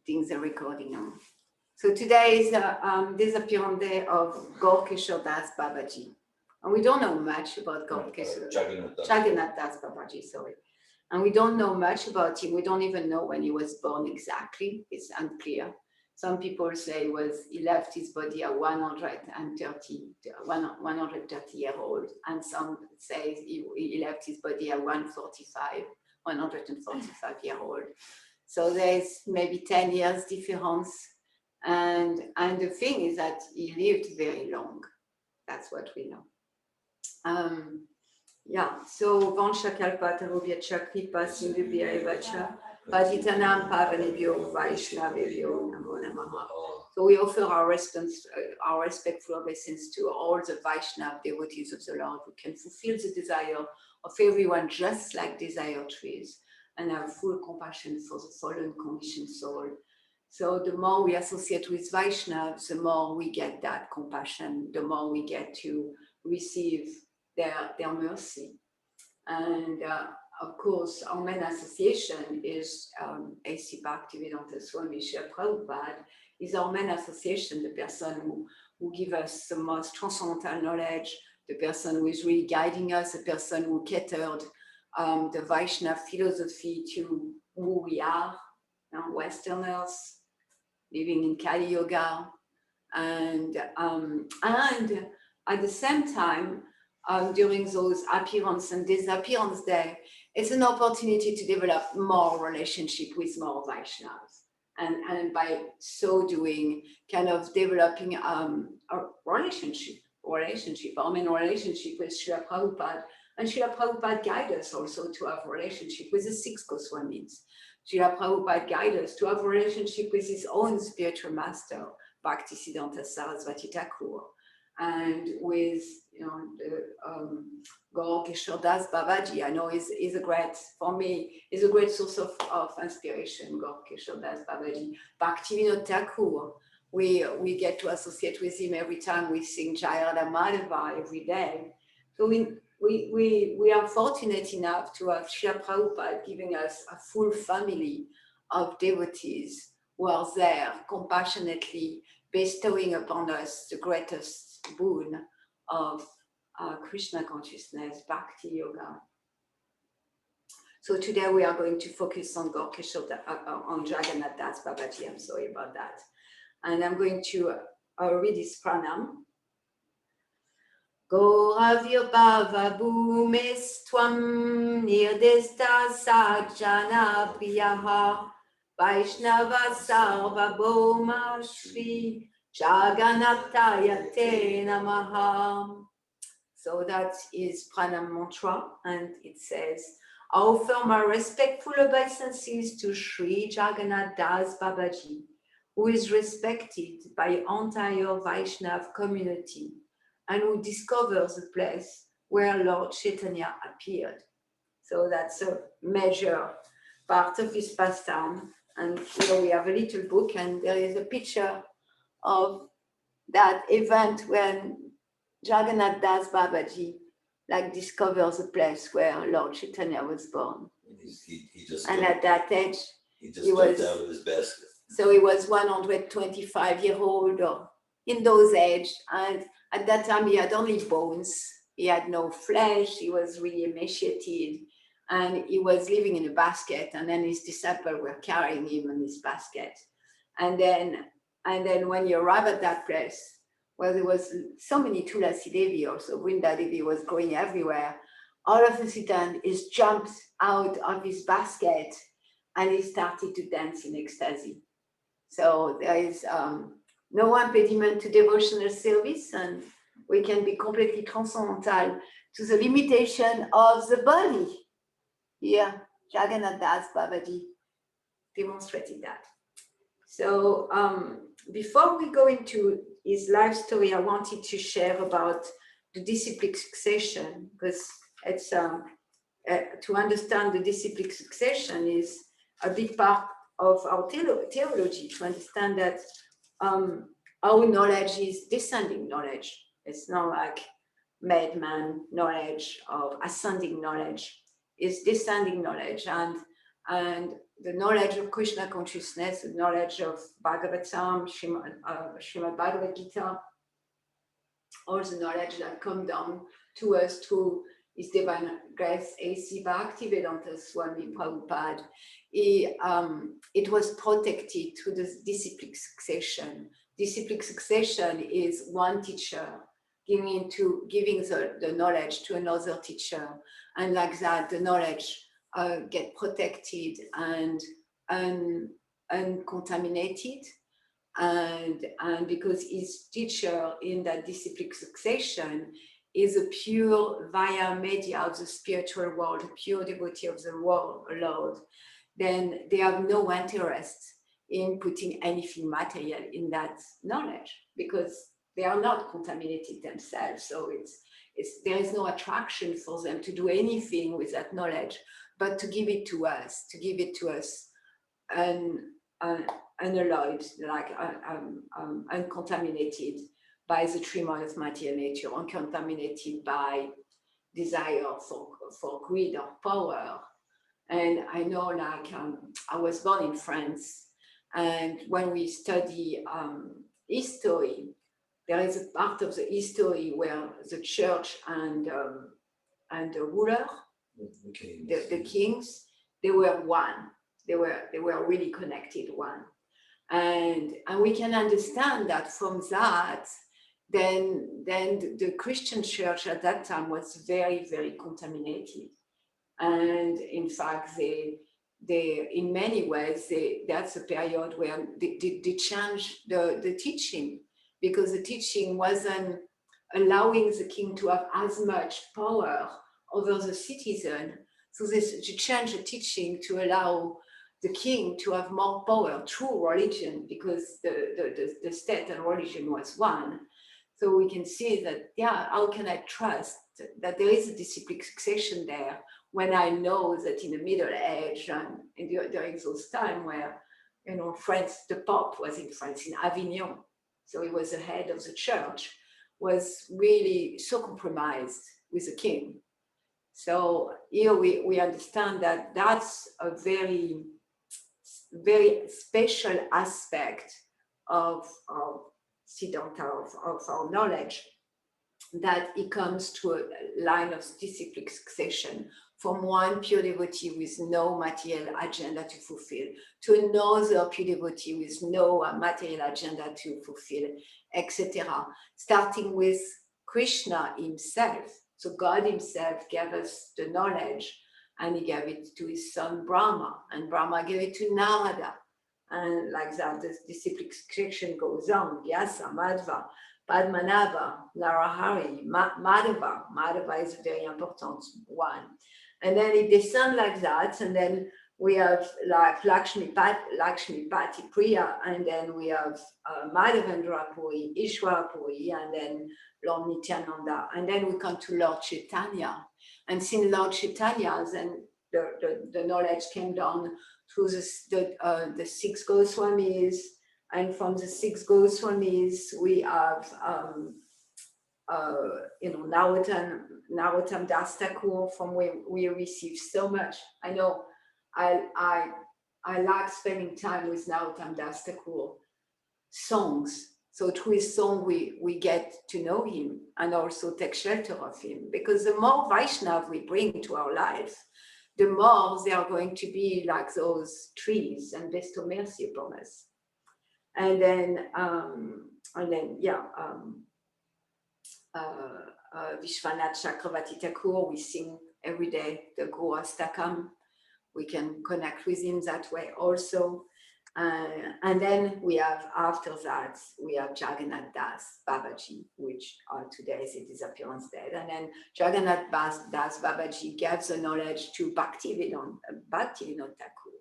things are recording now. So today is the disappearance day of Gorkeshwar Das Babaji. And we don't know much about Jagannatha Das Babaji, sorry. And we don't know much about him. We don't even know when he was born exactly. It's unclear. Some people say he left his body at 130 years old, and some say he left his body at 145 years old. So there's maybe 10 years difference. And the thing is that he lived very long. That's what we know. Yeah, so Vanchakalpa Tarubhya Kripa Sindhubhya Evacha Patitanam Pavanebhyo Vaishnavebhyo Namo Namaha. So we offer our respectful obeisance to all the Vaishnava devotees of the Lord who can fulfill the desire of everyone just like desire trees and have full compassion for the fallen conditioned soul. So the more we associate with Vaishnavas, the more we get that compassion, the more we get to receive their mercy. And of course, our main association is A.C. Bhaktivedanta Swami Srila Prabhupada is our main association, the person who gives us the most transcendental knowledge, the person who is really guiding us, the person who catered the Vaishnava philosophy to who we are, Westerners living in Kali Yoga. And at the same time, during those appearance and disappearance day, it's an opportunity to develop more relationship with more Vaishnavas. And by so doing, kind of developing a relationship, I mean, relationship with Srila Prabhupada. And Srila Prabhupada guides us also to have a relationship with the six Goswamis. Srila Prabhupada guides us to have a relationship with his own spiritual master, Bhaktisiddhanta Sarasvati Thakur, and with the Gorkeshwar Das Babaji. I know is a great, for me, is a great source of inspiration. Gorkeshwar Das Babaji, Bhaktivinoda Thakur. We get to associate with him every time we sing Jayada Madhava every day. So we are fortunate enough to have Srila Prabhupada giving us a full family of devotees who are there compassionately bestowing upon us the greatest boon of Krishna consciousness, Bhakti Yoga. So today we are going to focus on Gorkeshwar, on Jagannatha Das Babaji. I'm sorry about that. And I'm going to read his pranam. Goravya Bhava Bhumis Tvam Nirdesta Sajjana Priyaha Vaishnava Sarva Bhoma Shri Jagannathaya Te Namaha. So that is pranam mantra, and it says, I offer my respectful obeisances to Sri Jagannatha Das Babaji, who is respected by entire Vaishnava community and who discovers the place where Lord Chaitanya appeared. So that's a major part of his pastime. And here we have a little book, and there is a picture of that event when Jagannath Das Babaji discovers the place where Lord Chaitanya was born. And at that age, he was out of his basket. So he was 125 years old, or in those age, and at that time he had only bones. He had no flesh. He was really emaciated, and he was living in a basket. And then his disciples were carrying him in this basket. And then when he arrived at that place, where there was so many Tulasi Devi, also Vrinda Devi was growing everywhere, all of a sudden he jumped out of his basket and he started to dance in ecstasy. So there is no impediment to devotional service, and we can be completely transcendental to the limitation of the body. Here, Jagannath Das Babaji demonstrated that. So before we go into his life story, I wanted to share about the disciplic succession, because it's to understand the disciplic succession is a big part of our theology, to understand that our knowledge is descending knowledge. It's not like madman knowledge or ascending knowledge. It's descending knowledge, and the knowledge of Krishna consciousness, the knowledge of Bhagavatam, Srimad Bhagavad Gita, all the knowledge that come down to us through His Divine Grace A.C. Bhaktivedanta Swami Prabhupada. It was protected through the disciplic succession. Disciplic succession is one teacher giving the knowledge to another teacher, and like that the knowledge get protected and uncontaminated, and because his teacher in that disciplic succession is a pure via media of the spiritual world, a pure devotee of the world, Lord, then they have no interest in putting anything material in that knowledge because they are not contaminated themselves. So there is no attraction for them to do anything with that knowledge, but to give it to us, unalloyed, like uncontaminated by the tremor of material nature, uncontaminated by desire for greed or power. And I know, like, I was born in France, and when we study history, there is a part of the history where the church and the ruler, the kings, they were one. They were really connected one. And we can understand that from that, then the Christian church at that time was very, very contaminated. And in fact, they in many ways, that's a period where they changed the teaching, because the teaching wasn't allowing the king to have as much power over the citizen. So they changed the teaching to allow the king to have more power through religion, because the state and religion was one. So we can see that, yeah, how can I trust that there is a disciplic succession there when I know that in the Middle Age and during those times where, you know, France, the Pope was in France, in Avignon, so he was the head of the church, was really so compromised with the king. So here we understand that that's a very, very special aspect of Siddhanta, of our knowledge, that it comes to a line of disciplic succession from one pure devotee with no material agenda to fulfill to another pure devotee with no material agenda to fulfill, etc. Starting with Krishna himself. So God himself gave us the knowledge, and he gave it to his son Brahma, and Brahma gave it to Narada. And like that, the disciplic succession goes on. Vyasa, Madhva, Padmanabha, Narahari, Madhava. Madhava is a very important one. And then it descends like that. And then we have like Lakshmi Pati Priya. And then we have Madhavendra Puri, Ishwara Puri, and then Lord Nityananda. And then we come to Lord Chaitanya. And since Lord Chaitanya, then the knowledge came down through the six Goswamis, and from the six Goswamis we have Narottam Das Thakur, from where we receive so much. I know I like spending time with Narottam Das Thakur songs. So through his song we get to know him and also take shelter of him, because the more Vaishnav we bring to our life, the more they are going to be like those trees and bestow mercy upon us. And then Vishwanath Chakravarti Thakur, we sing every day the Guru Astakam. We can connect with him that way also. And then we have, after that, we have Jagannatha Das, Babaji, which today is a disappearance dead. And then Jagannatha Das, Babaji gives the knowledge to Bhaktivedanta Thakur.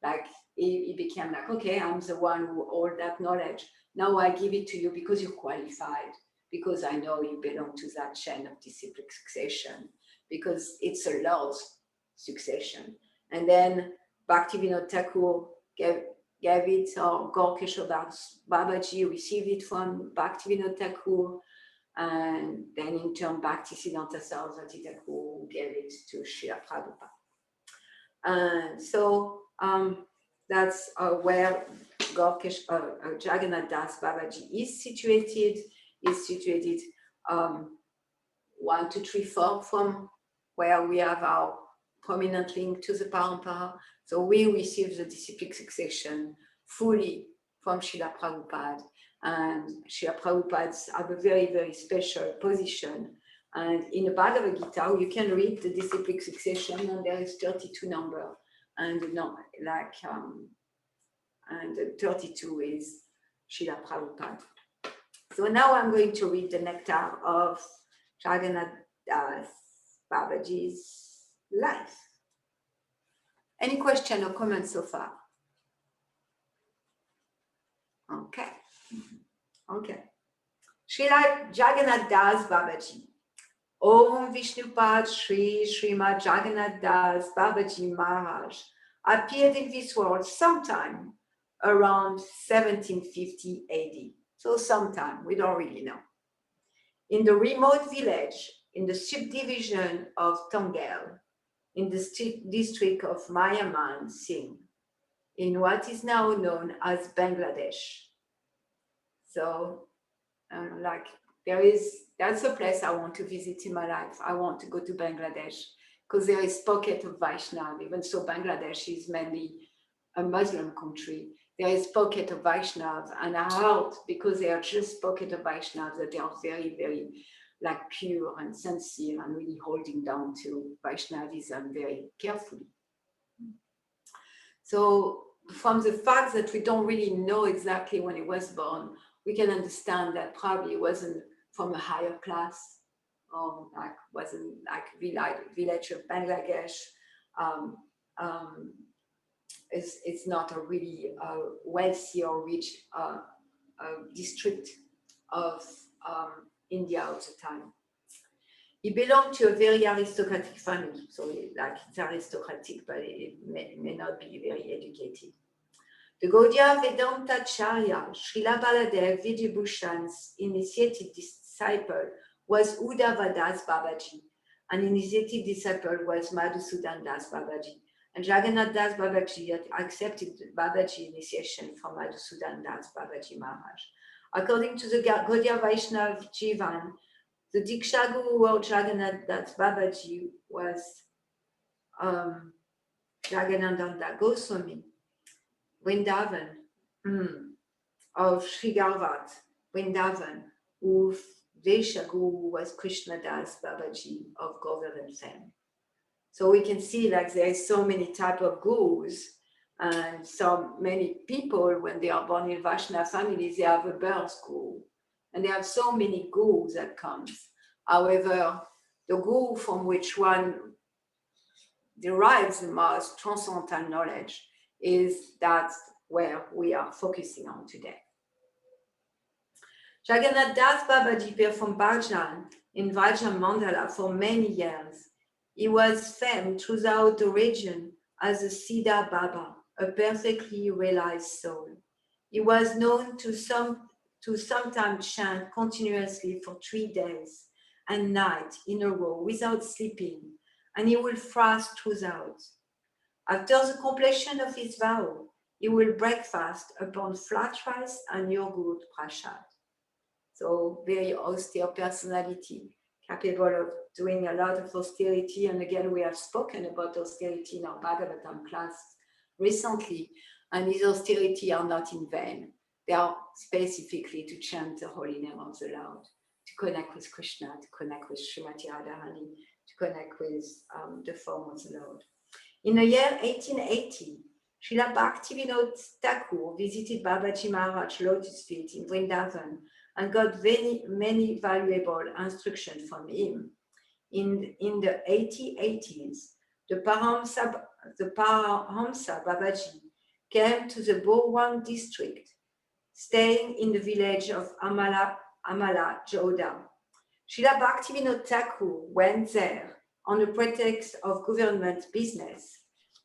Like he became like, okay, I'm the one who holds that knowledge. Now I give it to you because you're qualified, because I know you belong to that chain of disciplic succession, because it's a Lord's succession. And then Bhaktivedanta Thakur gave it, or Gaur-Kishore Das Babaji received it from Bhaktivedanta Thakur, and then in turn Bhaktisiddhanta Saraswati Thakur gave it to Srila Prabhupada. And so That's where Jagannath Das Babaji is situated. Is situated 1, 2, 3, 4 from where we have our prominent link to the Parampara. So we receive the disciplic succession fully from Srila Prabhupada. And Srila Prabhupada have a very, very special position. And in the Bhagavad Gita, you can read the disciplic succession, and there is 32 number. And and 32 is Srila Prabhupada. So now I'm going to read the nectar of Jagannath Das Babaji's life. Any question or comment so far? Okay. Srila Jagannath Das Babaji. Om Vishnupad Sri Srimad Jagannath Das Babaji Maharaj appeared in this world sometime around 1750 AD. So sometime, we don't really know. In the remote village, in the subdivision of Tongel, in the district of Mayaman Singh, in what is now known as Bangladesh. So, that's a place I want to visit in my life. I want to go to Bangladesh because there is pocket of Vaishnava, even so Bangladesh is mainly a Muslim country. There is pocket of Vaishnava, and I heard because they are just pocket of Vaishnava that they are very, very pure and sincere and really holding down to Vaishnavism very carefully. So from the fact that we don't really know exactly when he was born, we can understand that probably it wasn't from a higher class, or wasn't village of Bangladesh. It's not a really wealthy or rich district of India at the time. He belonged to a very aristocratic family, so it's aristocratic, but it may not be very educated. The Gaudiya Vedanta Acharya, Srila Baladev Vijayabhushan's initiated disciple was Uddhava Das Babaji. An initiated disciple was Madhusudan Das Babaji. And Jagannath Das Babaji had accepted Babaji initiation from Madhusudan Das Babaji Maharaj. According to the Gaudiya Vaishnava Jivan, the Diksha Guru of Jagannath Das Babaji was Jagannatha Goswami, Vrindavan, of Sri Garvat, Vrindavan, whose Desha Guru was Krishna Das Babaji of Govardhan fame. So we can see there is so many type of gurus, and so many people, when they are born in Vaishnava families, they have a birth guru. And they have so many gurus that comes. However, the guru from which one derives the most transcendental knowledge is that where we are focusing on today. Jagannath Das Babaji performed bhajan in Vraja Mandala for many years. He was famed throughout the region as a Siddha Baba, a perfectly realized soul. He was known to sometimes chant continuously for 3 days and nights in a row without sleeping, and he will fast throughout. After the completion of his vow, he will break fast upon flat rice and yogurt prasad. So very austere personality, capable of doing a lot of austerity. And again, we have spoken about austerity in our Bhagavatam class recently, and these austerity are not in vain. They are specifically to chant the holy name of the Lord, to connect with Krishna, to connect with Srimati Radharani, to connect with the form of the Lord. In the year 1880, Srila Bhaktivinoda Thakur visited Babaji Maharaj Lotus Feet in Vrindavan and got many valuable instructions from him. In the 1880s, the Paramhamsa Babaji came to the Borwan district, staying in the village of Amala Joda. Srila Bhaktivinoda Thakur went there on the pretext of government business,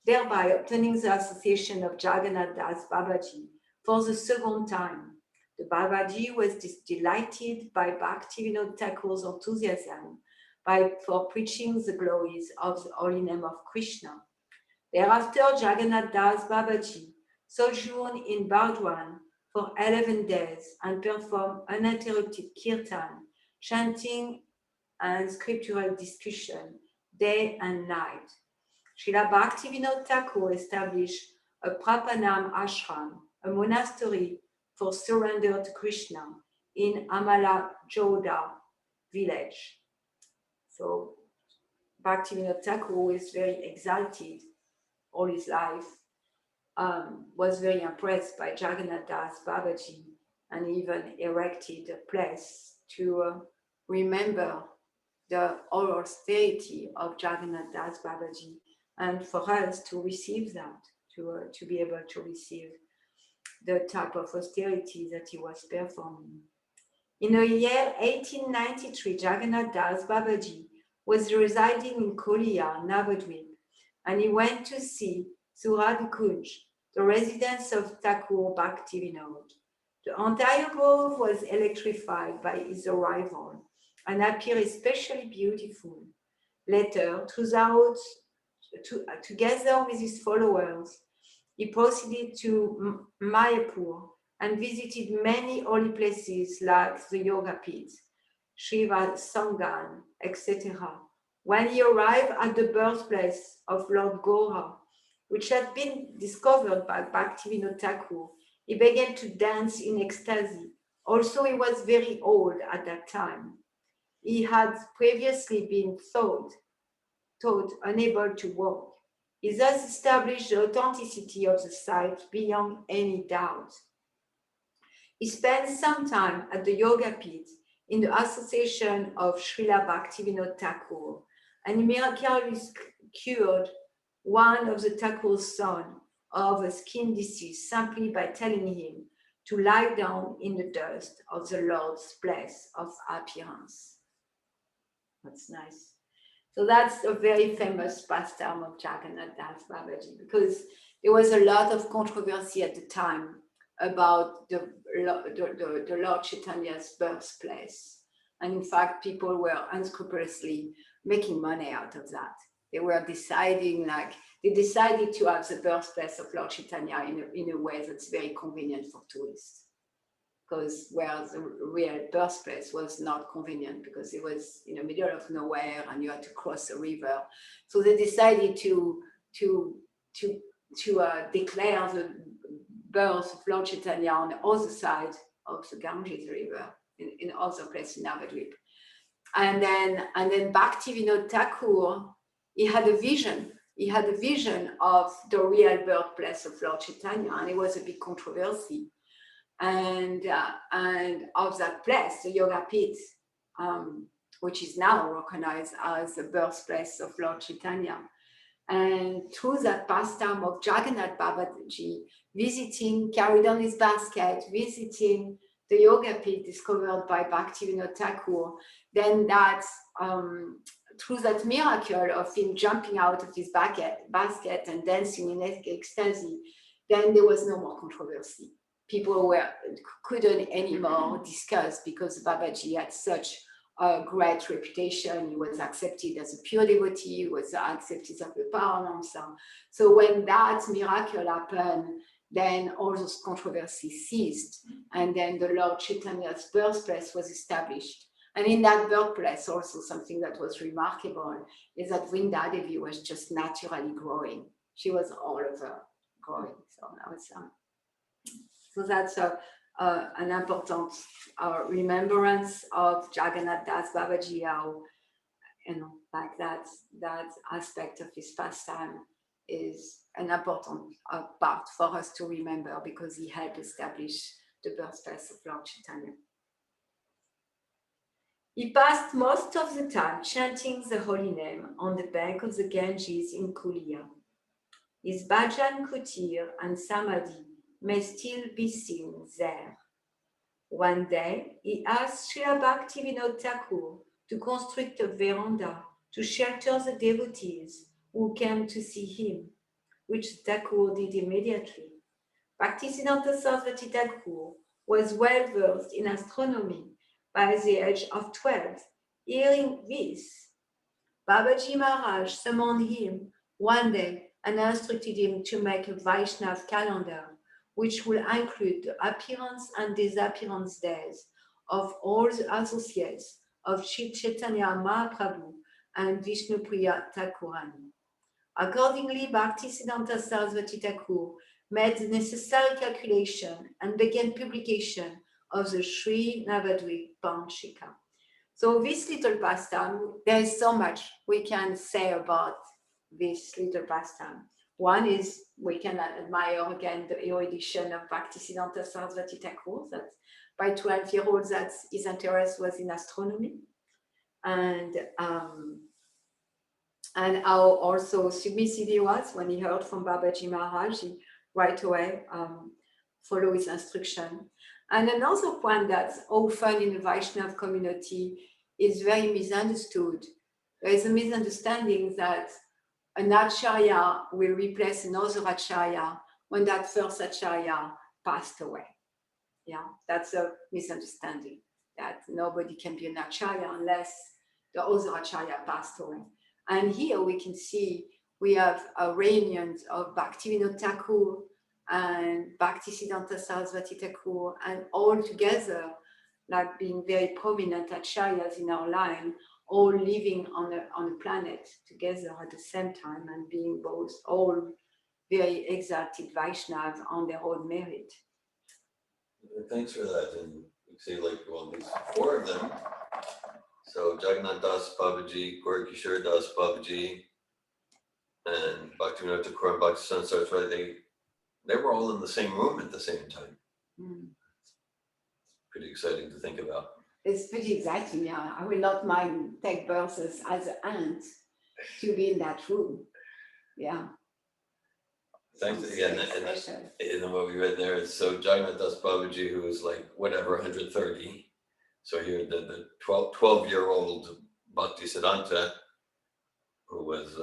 thereby obtaining the association of Jagannath Das Babaji for the second time. The Babaji was delighted by Bhaktivinoda Thakur's enthusiasm for preaching the glories of the holy name of Krishna. Thereafter, Jagannatha Das Babaji sojourned in Bardwan for 11 days and performed uninterrupted kirtan, chanting and scriptural discussion day and night. Srila Bhaktivinoda Thakur established a Prapanam ashram, a monastery for surrender to Krishna in Amala Joda village. So Bhaktivinoda Thakur, who is very exalted all his life, was very impressed by Jagannatha Das Babaji and even erected a place to remember the austerity of Jagannatha Das Babaji, and for us to receive that, to be able to receive the type of austerity that he was performing. In the year 1893, Jagannath Das Babaji was residing in Kolia, Navadvip, and he went to see Surad Kunj, the residence of Thakur Bhaktivinoda. The entire grove was electrified by his arrival and appeared especially beautiful. Later, together with his followers, he proceeded to Mayapur and visited many holy places like the Yoga Pit, Shiva Sangan, etc. When he arrived at the birthplace of Lord Gora, which had been discovered by Bhaktivinoda Thakur, he began to dance in ecstasy. Also, he was very old at that time. He had previously been thought unable to walk. He thus established the authenticity of the site beyond any doubt. He spent some time at the Yoga Pit in the association of Srila Bhaktivinoda Thakur, and he miraculously cured one of the Thakur's sons of a skin disease simply by telling him to lie down in the dust of the Lord's place of appearance. That's nice. So that's a very famous pastime of Jagannatha Das Babaji, because there was a lot of controversy at the time about the Lord Chaitanya's birthplace. And in fact, people were unscrupulously making money out of that. They were deciding, they decided to have the birthplace of Lord Chaitanya in a way that's very convenient for tourists. Because where the real birthplace was not convenient, because it was in the middle of nowhere and you had to cross a river. So they decided to declare the birth of Lord Chaitanya on the other side of the Ganges River, in other place in Navadvip. And then Bhaktivinoda Thakur, he had a vision. He had a vision of the real birthplace of Lord Chaitanya, and it was a big controversy. And of that place, the Yoga Pit, which is now recognized as the birthplace of Lord Chaitanya. And through that pastime of Jagannath Babaji, carried on his basket, visiting the Yoga Pit discovered by Bhaktivinoda Thakur, then that, through that miracle of him jumping out of his basket and dancing in ecstasy, then there was no more controversy. People couldn't anymore discuss, because Babaji had such a great reputation. He was accepted as a pure devotee, he was accepted as a Paramahamsa. So when that miracle happened, then all those controversies ceased. And then the Lord Chaitanya's birthplace was established. And in that birthplace, also something that was remarkable is that Vrinda Devi was just naturally growing. She was all over growing. So that was so that's an important remembrance of Jagannath Das Babaji, how, like that aspect of his pastime is an important part for us to remember, because he helped establish the birthplace of Lord Chaitanya. He passed most of the time chanting the holy name on the bank of the Ganges in Kulia. His bhajan kutir and samadhi may still be seen there. One day, he asked Srila Bhaktivinoda Thakur to construct a veranda to shelter the devotees who came to see him, which Thakur did immediately. Bhaktisiddhanta Saraswati Thakur was well versed in astronomy by the age of 12. Hearing this, Babaji Maharaj summoned him one day and instructed him to make a Vaishnav calendar, which will include the appearance and disappearance days of all the associates of Sri Chaitanya Mahaprabhu and Vishnupriya Thakurani. Accordingly, Bhaktisiddhanta Saraswati Thakur made the necessary calculation and began publication of the Sri Navadvip Panchika. So this little pastime, there is so much we can say about this little pastime. One is we can admire again the erudition of Bhaktisiddhanta Saraswati Thakur, that by 12-year-olds that his interest was in astronomy, and how also submissive he was when he heard from Babaji Maharaj, he right away follow his instruction. And another point that's often in the Vaishnava community is very misunderstood. There is a misunderstanding that an acharya will replace another acharya when that first acharya passed away. Yeah, that's a misunderstanding, that nobody can be an acharya unless the other acharya passed away. And here we can see we have a reunion of Bhaktivinoda Thakur and Bhaktisiddhanta Saraswati Thakur, and all together, like being very prominent acharyas in our line, all living on a planet together at the same time and being both all very exalted Vaishnavas on their own merit. Thanks for that. And you see, like, well, there's 4 of them. So Jagannatha Das Babaji, Gaurkishore Das Babaji, and Bhaktivinoda Thakur and Bhaktisiddhanta Saraswati, they were all in the same room at the same time. Pretty exciting to think about. It's pretty exciting, yeah. I will not mind take birth as an aunt to be in that room. Yeah. Thanks again. And then what we read there is, so Jagannatha Das Babaji, who was like whatever, 130. So here the 12-year-old Bhaktisiddhanta, who was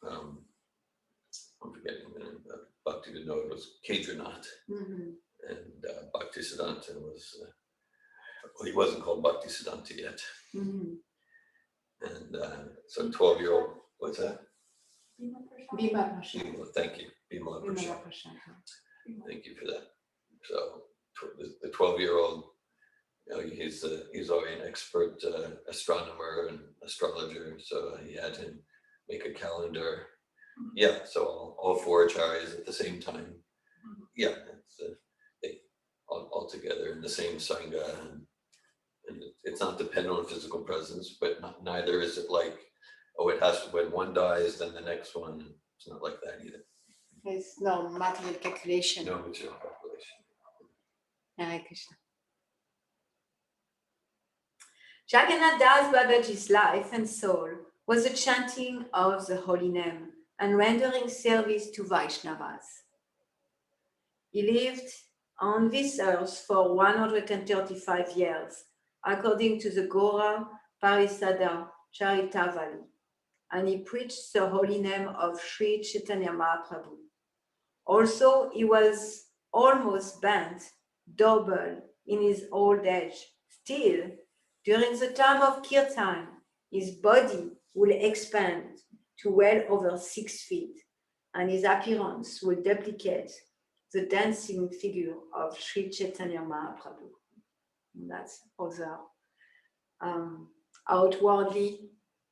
I'm forgetting the name. Bhaktivinoda was Kedranath, and Bhaktisiddhanta was well, he wasn't called Bhaktisiddhanta yet. And so 12-year-old, what's that? Bhima Prashant. Thank you, Bhima Prashant. Thank you for that. So the 12-year-old, you know, he's already an expert astronomer and astrologer. So he had him make a calendar. Yeah, so all 4 acharyas at the same time. Yeah, it's they all together in the same sangha, and it's not dependent on physical presence, but neither is it like, oh, it has to, when one dies, then the next one. It's not like that either. There's no material calculation. No material calculation. Hare Krishna. Jagannatha Das Babaji's life and soul was the chanting of the holy name and rendering service to Vaishnavas. He lived on this earth for 135 years, according to the Gora Parisada Charitavali, and he preached the holy name of Sri Chaitanya Mahaprabhu. Also, he was almost bent double in his old age. Still, during the time of kirtan, his body will expand to well over 6 feet, and his appearance will duplicate the dancing figure of Sri Chaitanya Mahaprabhu. And that's other outwardly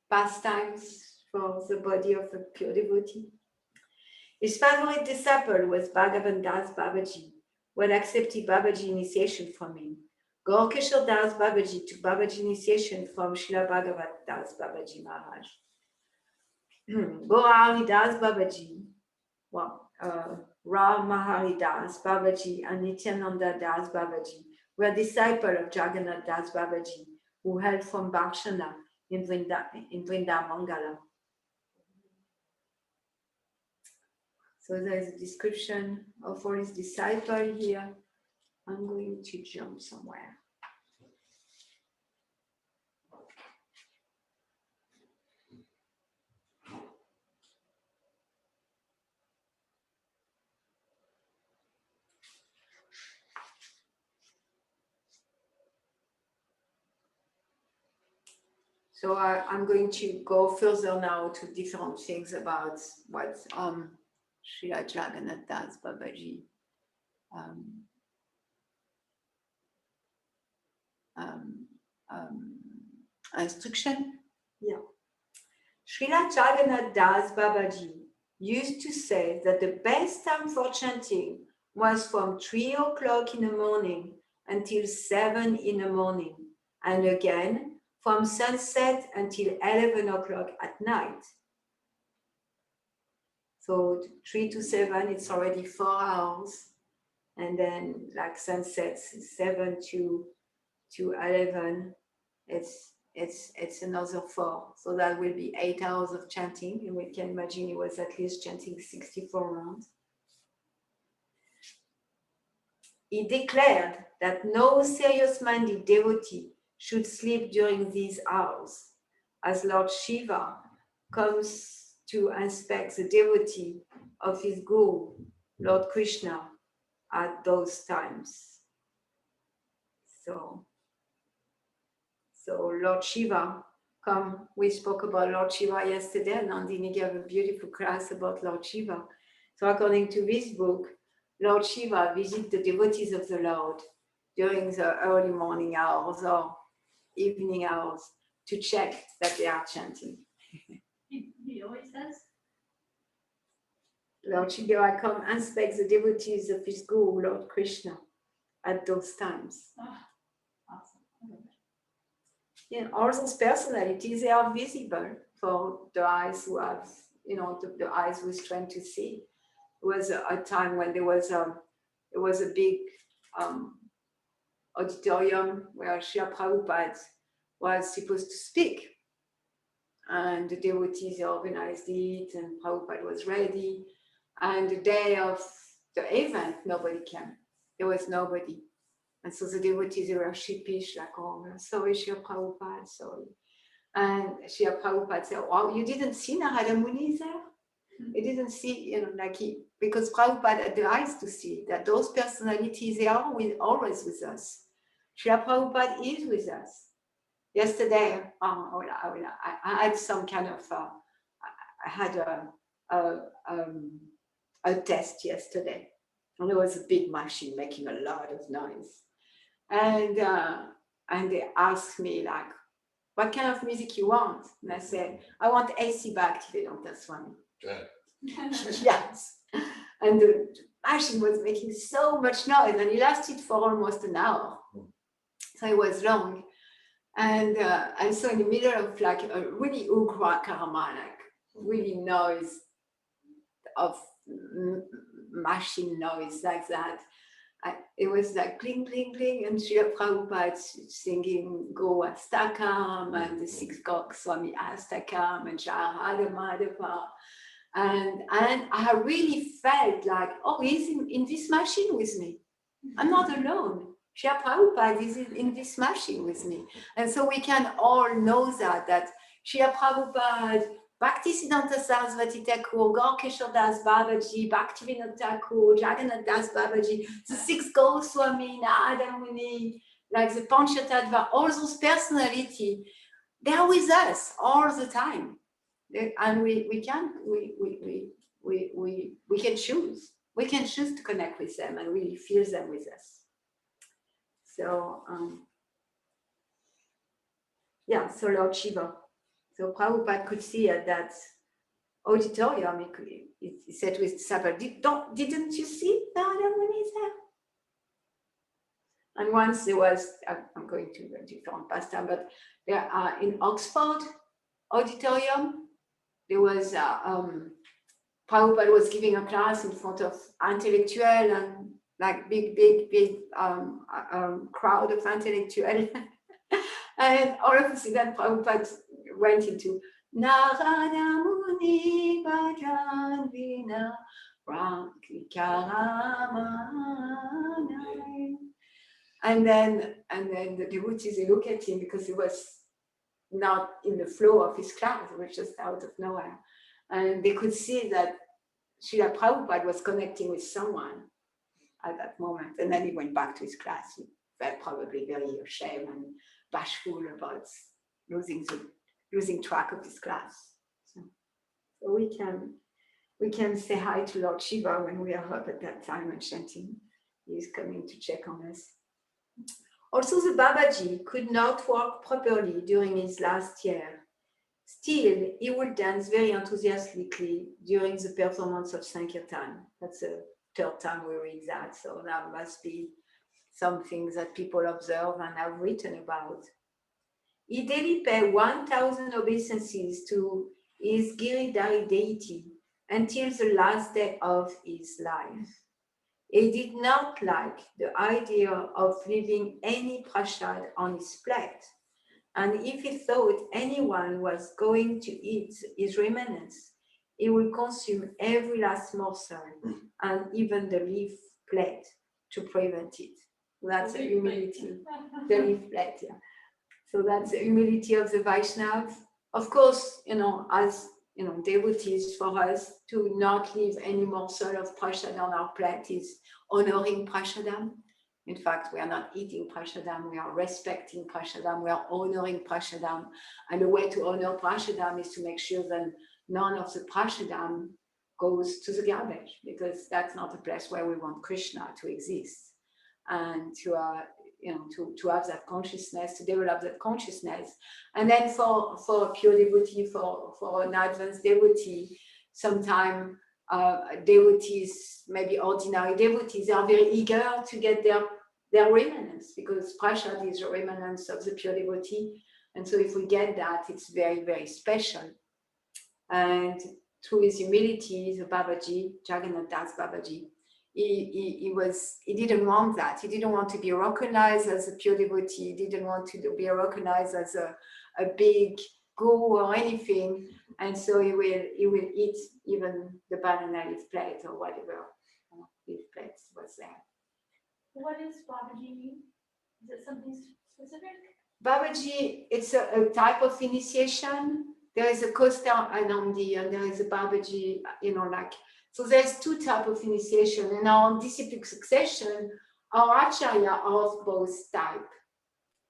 pastimes for the body of the pure devotee. His favorite disciple was Bhagavan Das Babaji, who had accepted Babaji initiation from him. Gaurkishore Das Babaji took Babaji initiation from Srila Bhagavat Das Babaji Maharaj. Gaurari Das Babaji, Ram Mahari Das Babaji, and Nityananda Das Babaji were disciples of Jagannath Das Babaji, who hailed from Bharshana in Vrindamangala. So there is a description of all his disciples here. I'm going to jump somewhere. So I'm going to go further now to different things about what Srila Jagannatha's Babaji instruction. Yeah. Srila Jagannatha's Babaji used to say that the best time for chanting was from 3 o'clock in the morning until 7 in the morning, and again from sunset until 11 o'clock at night. So 3 to 7, it's already 4 hours. And then like sunsets, 7 to 11, it's another 4. So that will be 8 hours of chanting. And we can imagine he was at least chanting 64 rounds. He declared that no serious-minded devotee should sleep during these hours, as Lord Shiva comes to inspect the devotee of his guru, Lord Krishna, at those times. So Lord Shiva, we spoke about Lord Shiva yesterday, and Nandini gave a beautiful class about Lord Shiva. So according to this book, Lord Shiva visits the devotees of the Lord during the early morning hours or evening hours to check that they are chanting. He always does. Lord Shiva comes and inspects the devotees of his guru, Lord Krishna, at those times. Oh, awesome. Yeah, all those personalities, they are visible for the eyes who have, the eyes who is trying to see. It was a time when there was a big auditorium where Srila Prabhupada was supposed to speak. And the devotees organized it, and Prabhupada was ready. And the day of the event, nobody came. There was nobody. And so the devotees were sheepish, like, oh, sorry, Srila Prabhupada, sorry. And Srila Prabhupada said, wow, you didn't see Narada Muni there? You didn't see, because Prabhupada advised to see that those personalities, they are always with us. Srila Prabhupada is with us. Yesterday, I had some kind of, I had a test yesterday. And there was a big machine making a lot of noise. And they asked me, like, what kind of music you want? And I said, I want AC Bhaktivedanta Swami. Yeah. Yes. And the machine was making so much noise, and it lasted for almost an hour. So it was long. And so in the middle of like a really ugra karma, like really noise of machine noise like that, it was like cling, cling, cling, and Srila Prabhupada singing Go Astakam and the 6 Gok Swami Astakam and Shahada Madhava. And I really felt like, oh, he's in this machine with me. I'm not alone. Srila Prabhupada is in this machine with me. And so we can all know that Srila Prabhupada, Bhaktisiddhanta Sarasvati Thakur, Gaurkeshwar Das Babaji, Bhaktivinoda Thakur, Jagannath Das Babaji, the 6 Goswami, Narada Muni, like the Panchatattva, all those personalities, they are with us all the time. And we can choose. We can choose to connect with them and really feel them with us. So so Lord Shiva. So Prabhupada could see at that auditorium, he said to his disciple, didn't you see Narada Muni there? And once there was, I'm going to a different pastime, but there are in Oxford auditorium, there was Prabhupada was giving a class in front of intellectual and like big crowd of intellectual. And all of a sudden Prabhupada went into Narada Muni Bhajan Vina Prakikaramana. And then the devotees, they look at him because he was not in the flow of his class, it was just out of nowhere. And they could see that Srila Prabhupada was connecting with someone at that moment. And then he went back to his class. He felt probably very ashamed and bashful about losing losing track of his class. So we can say hi to Lord Shiva when we are up at that time and chanting. He's coming to check on us. Also, the Babaji could not walk properly during his last year. Still, he would dance very enthusiastically during the performance of Sankirtan. That's the third time we read that, so that must be something that people observe and have written about. He daily paid 1,000 obeisances to his Giridhari deity until the last day of his life. He did not like the idea of leaving any prasad on his plate, and if he thought anyone was going to eat his remnants, he would consume every last morsel and even the leaf plate to prevent it. That's the humility, the leaf plate, yeah. So that's the humility of the Vaishnavas. Of course, as devotees, for us to not leave any morsel of prasad on our plate is honoring prasadam. In fact, we are not eating prasadam, we are respecting prasadam, we are honoring prasadam. And the way to honor prasadam is to make sure that none of the prasadam goes to the garbage, because that's not a place where we want Krishna to exist. And to have that consciousness, to develop that consciousness. And then for a pure devotee, for an advanced devotee, sometimes devotees, maybe ordinary devotees, are very eager to get their remnants, because prasad is the remnants of the pure devotee. And so if we get that, it's very, very special. And through his humility, the Babaji, Jagannatha's Babaji, he didn't want that. He didn't want to be recognized as a pure devotee. He didn't want to be recognized as a big guru or anything. And so he will eat even the banana leaf plate or whatever leaf plate was there. What does Babaji mean? Is it something specific? Babaji, it's a type of initiation. There is a Kosta Anandi and there is a Babaji, so there's two types of initiation. And now on disciplic succession, our Acharya are of both types.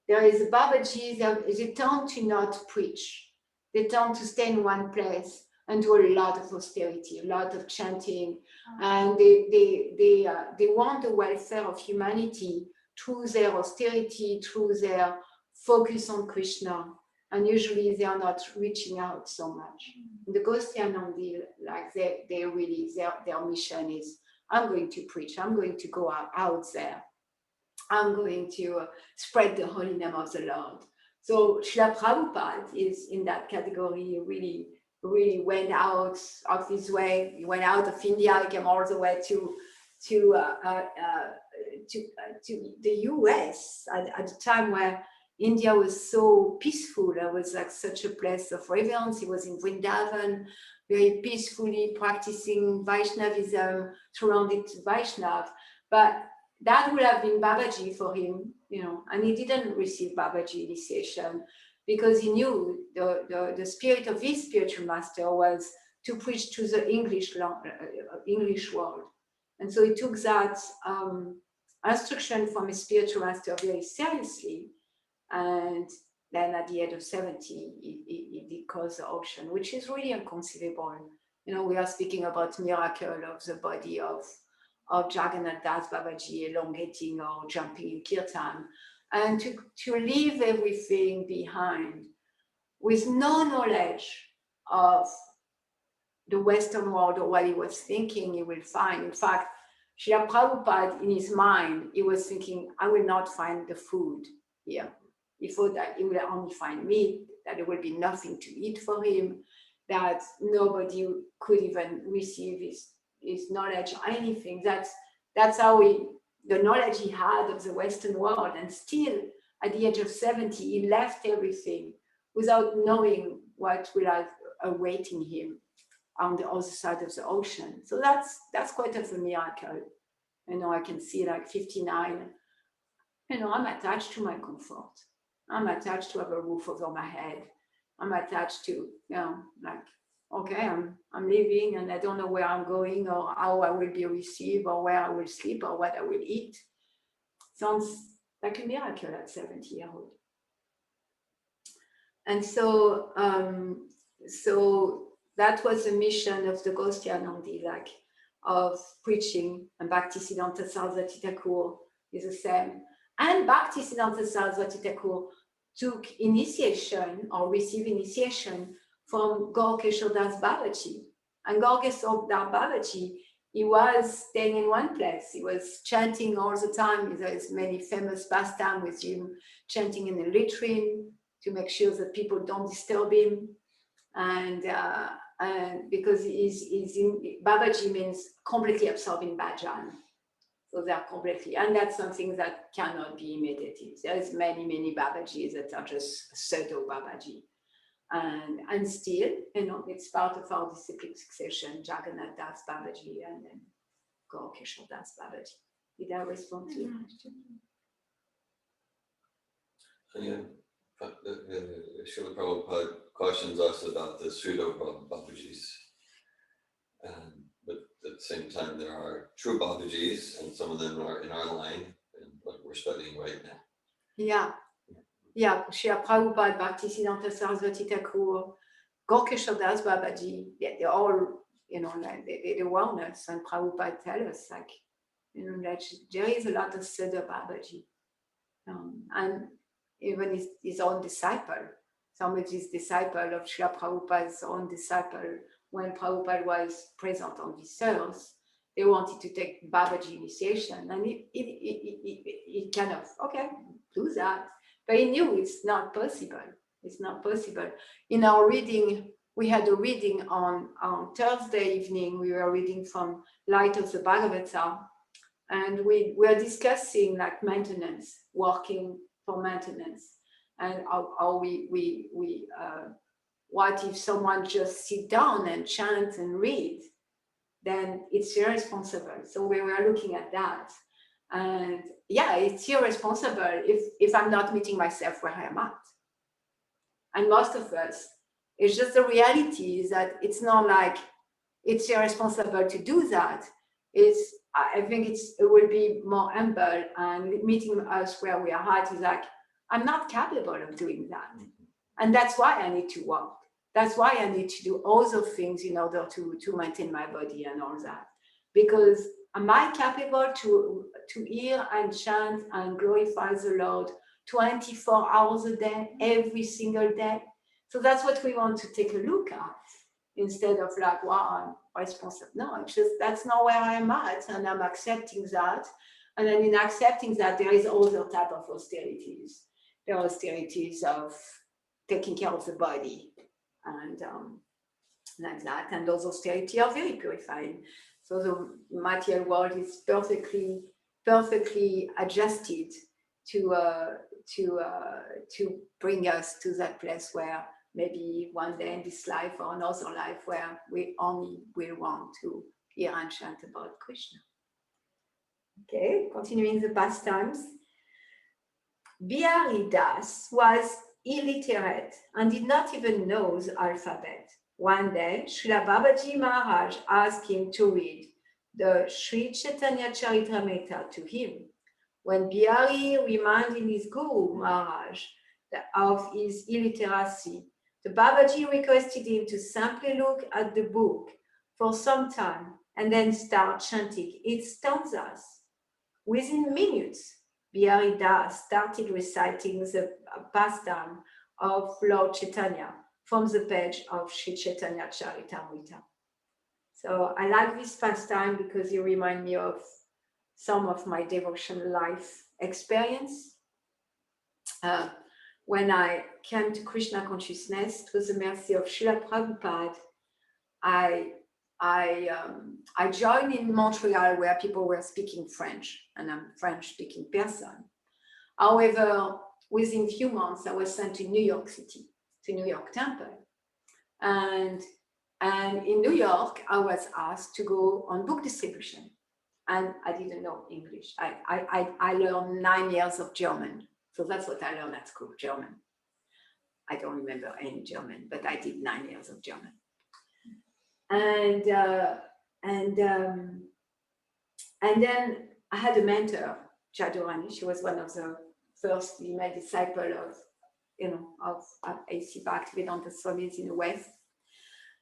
There is a Babaji, they tend to not preach. They tend to stay in one place and do a lot of austerity, a lot of chanting. And they want the welfare of humanity through their austerity, through their focus on Krishna. And usually they are not reaching out so much. The Ghostianandi, they really, their mission is, I'm going to preach, I'm going to go out there. I'm going to spread the holy name of the Lord. So Srila Prabhupada is in that category. He really went out of his way. He went out of India, he came all the way to the US at the time where India was so peaceful. It was like such a place of reverence. He was in Vrindavan, very peacefully practicing Vaishnavism, surrounded to Vaishnav. But that would have been Babaji for him, and he didn't receive Babaji initiation because he knew the spirit of his spiritual master was to preach to the English world. And so he took that instruction from his spiritual master very seriously. And then at the age of 70, he did cross the ocean, which is really inconceivable. We are speaking about miracle of the body of Jagannatha's Babaji elongating or jumping in kirtan, and to leave everything behind with no knowledge of the Western world or what he was thinking he will find. In fact, Srila Prabhupada, in his mind, he was thinking, I will not find the food here. He thought that he will only find meat, that there will be nothing to eat for him, that nobody could even receive his knowledge or anything. That's how the knowledge he had of the Western world. And still, at the age of 70, he left everything without knowing what will have awaiting him on the other side of the ocean. So that's quite of a miracle. I can see 59, I'm attached to my comfort. I'm attached to have a roof over my head. I'm attached to, okay, I'm leaving and I don't know where I'm going or how I will be received or where I will sleep or what I will eat. Sounds like a miracle at 70 years old. And so, so that was the mission of the Ghostianandi, like of preaching. And Bhaktisiddhanta Saraswati Thakur is the same. And Bhaktisiddhanta Saraswati Thakur took initiation or received initiation from Gaur-Kishore Das Babaji. And Gaur-Kishore Das Babaji, he was staying in one place. He was chanting all the time. There's many famous pastimes with him chanting in the latrine to make sure that people don't disturb him. And because he's in, Babaji means completely absorbed in bhajan. So they're completely, and that's something that cannot be imitated. There's many Babajis that are just pseudo Babaji. And still, it's part of our disciplic succession, Jagannatha Das Babaji and then Gaur-Kishore Das Babaji. Did I respond to your question? Yeah, Srila Prabhupada cautions us about the pseudo Babajis. But at the same time, there are true Babajis, and some of them are in our line, and what we're studying right now. Yeah, Srila Prabhupada, Bhaktisiddhanta Saraswati Thakur, Gaur-Kishore Das Babaji, they're all, like they're wellness, and Prabhupada tells us, like, that there is a lot of pseudo Babaji. And even his own disciple, some of his disciple of Srila Prabhupada's own disciple, when Prabhupada was present on this earth, they wanted to take Babaji initiation, and he kind of, okay, do that. But he knew it's not possible. It's not possible. In our reading, we had a reading on Thursday evening. We were reading from Light of the Bhagavata, and we were discussing like maintenance, working for maintenance, and how we what if someone just sit down and chant and read, then it's irresponsible. So we were looking at that, and yeah, it's irresponsible if I'm not meeting myself where I am at. And most of us, it's just the reality is that it's not like it's irresponsible to do that. I think it will be more humble, and meeting us where we are at is like, I'm not capable of doing that. And that's why I need to work. That's why I need to do all those things in order to maintain my body and all that. Because am I capable to hear and chant and glorify the Lord 24 hours a day, every single day? So that's what we want to take a look at, instead of like, wow, I'm responsible. No, it's just, that's not where I'm at, and I'm accepting that. And then in accepting that, there is other type of austerities. There are austerities of taking care of the body, and like that. And those austerities are very purifying. So the material world is perfectly adjusted to bring us to that place where maybe one day in this life or another life where we only will want to hear and chant about Krishna. Okay, continuing the pastimes. Bihari Das was illiterate and did not even know the alphabet. One day, Srila Babaji Maharaj asked him to read the Sri Chaitanya Charitamrita to him. When Bihari reminded his Guru Maharaj of his illiteracy, the Babaji requested him to simply look at the book for some time and then start chanting its stanzas. Within minutes, Bihari Das started reciting the pastime of Lord Chaitanya from the page of Sri Chaitanya Charitamrita. So I like this pastime because it reminds me of some of my devotional life experience. When I came to Krishna consciousness, through the mercy of Srila Prabhupada, I joined in Montreal where people were speaking French, and I'm a French-speaking person. However, within a few months, I was sent to New York City, to New York Temple. And in New York, I was asked to go on book distribution. And I didn't know English. I learned 9 years of German. So that's what I learned at school, German. I don't remember any German, but I did 9 years of German. And then I had a mentor, Jadurani. She was one of the first female disciples of AC Bhaktivedanta Swamis in the West.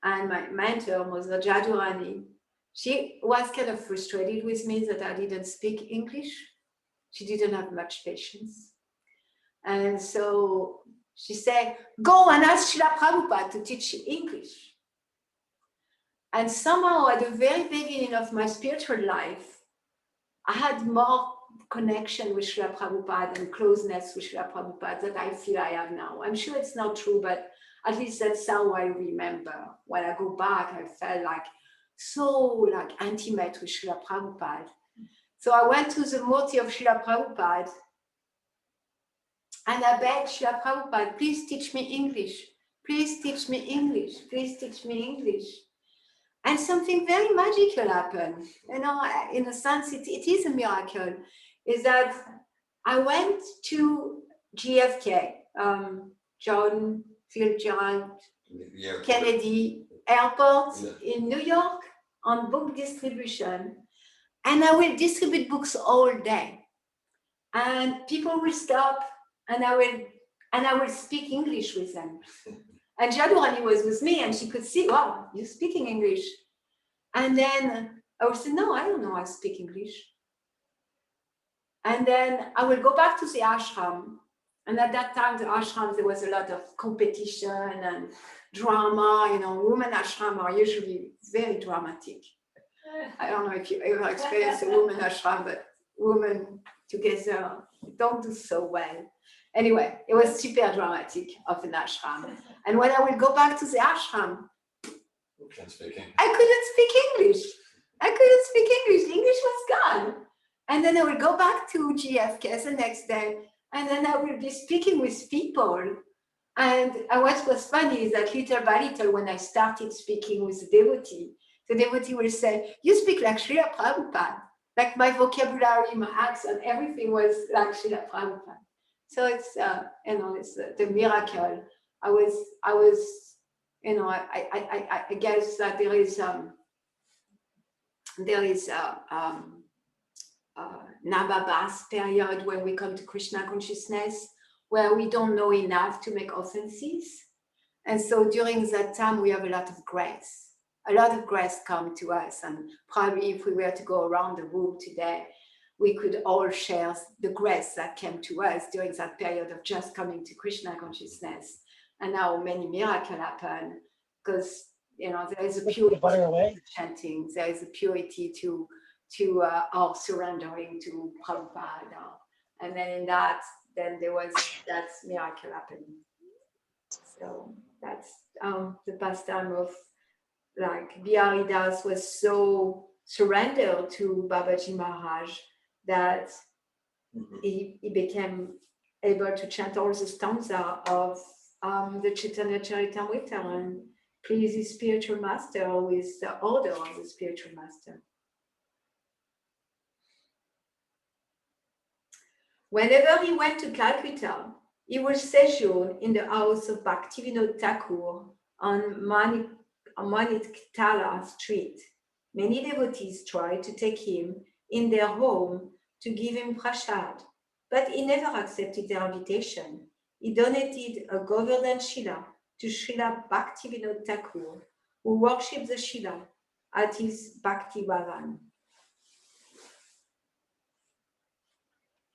And my mentor, Mother Jadurani, she was kind of frustrated with me that I didn't speak English. She didn't have much patience. And so she said, go and ask Srila Prabhupada to teach you English. And somehow at the very beginning of my spiritual life, I had more connection with Srila Prabhupada and closeness with Srila Prabhupada that I feel I have now. I'm sure it's not true, but at least that's how I remember. When I go back, I felt so intimate with Srila Prabhupada. So I went to the Murti of Srila Prabhupada and I begged Srila Prabhupada, please teach me English. Please teach me English. Please teach me English. And something very magical happened. In a sense, it is a miracle. Is that I went to JFK, John Fitzgerald Kennedy Airport in New York on book distribution. And I will distribute books all day. And people will stop and I will speak English with them. And Jadurani was with me and she could see, wow, you're speaking English. And then I would say, no, I don't know how to speak English. And then I will go back to the ashram. And at that time, the ashram, there was a lot of competition and drama. Women ashram are usually very dramatic. I don't know if you ever experienced a woman ashram, but women together don't do so well. Anyway, it was super dramatic of an ashram. And when I will go back to the ashram, I couldn't speak English. The English was gone. And then I will go back to GFK the next day, and then I will be speaking with people. And what was funny is that little by little, when I started speaking with the devotee will say, you speak like Srila Prabhupada. Like my vocabulary, my accent, everything was like Srila Prabhupada. So it's, it's the miracle. I guess that there is Nababas period when we come to Krishna consciousness, where we don't know enough to make offenses. And so during that time, we have a lot of grace. A lot of grace come to us. And probably if we were to go around the room today, we could all share the grace that came to us during that period of just coming to Krishna consciousness. And now many miracles happen because, there is a purity to chanting, there is a purity to our surrendering to Prabhupada. And then in that, there was that miracle happening. So that's the pastime of Bihari Das was so surrendered to Babaji Maharaj that he became able to chant all the stanza of the Chaitanya Charitamrita and please his spiritual master with the order of the spiritual master. Whenever he went to Calcutta, he would sojourn in the house of Bhaktivinoda Thakur on Maniktala Street. Many devotees tried to take him in their home to give him prasad, but he never accepted their invitation. He donated a Govardhan Shila to Srila Bhaktivinoda Thakur, who worshipped the Shila at his Bhakti Bhavan.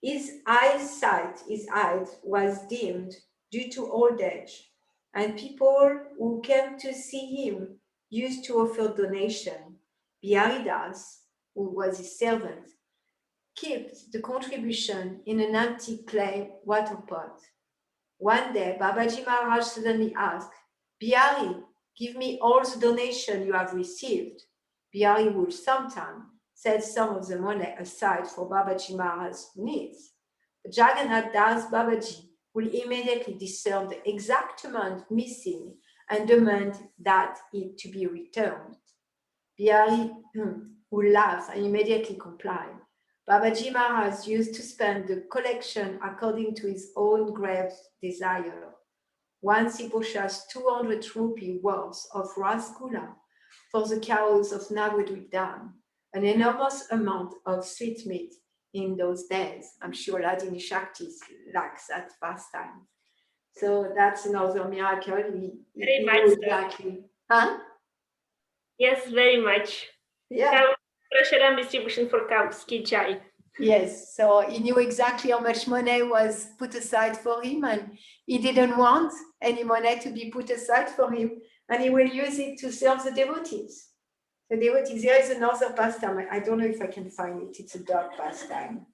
His eyesight was dimmed due to old age, and people who came to see him used to offer donation. Bihari Das, who was his servant, kept the contribution in an empty clay water pot. One day, Babaji Maharaj suddenly asked, Bihari, give me all the donation you have received. Bihari would sometimes set some of the money aside for Babaji Maharaj's needs. Jagannatha Das Babaji will immediately discern the exact amount missing and demand that it to be returned. Bihari would laugh and immediately comply. Babaji Maharaj used to spend the collection according to his own grave desire. Once he purchased 200 rupee worth of rasgulla for the cows of Navadvip Dam, an enormous amount of sweet meat in those days. I'm sure Ladini Shakti lacks that pastime. So that's another miracle. Very He much knew so. exactly. Huh? Yes, very much. Yeah. Cow pressure and distribution for cows, Kichai. Yes. So he knew exactly how much money was put aside for him, and he didn't want any money to be put aside for him, and he will use it to serve the devotees. The devotees. There is another pastime. I don't know if I can find it. It's a dog pastime.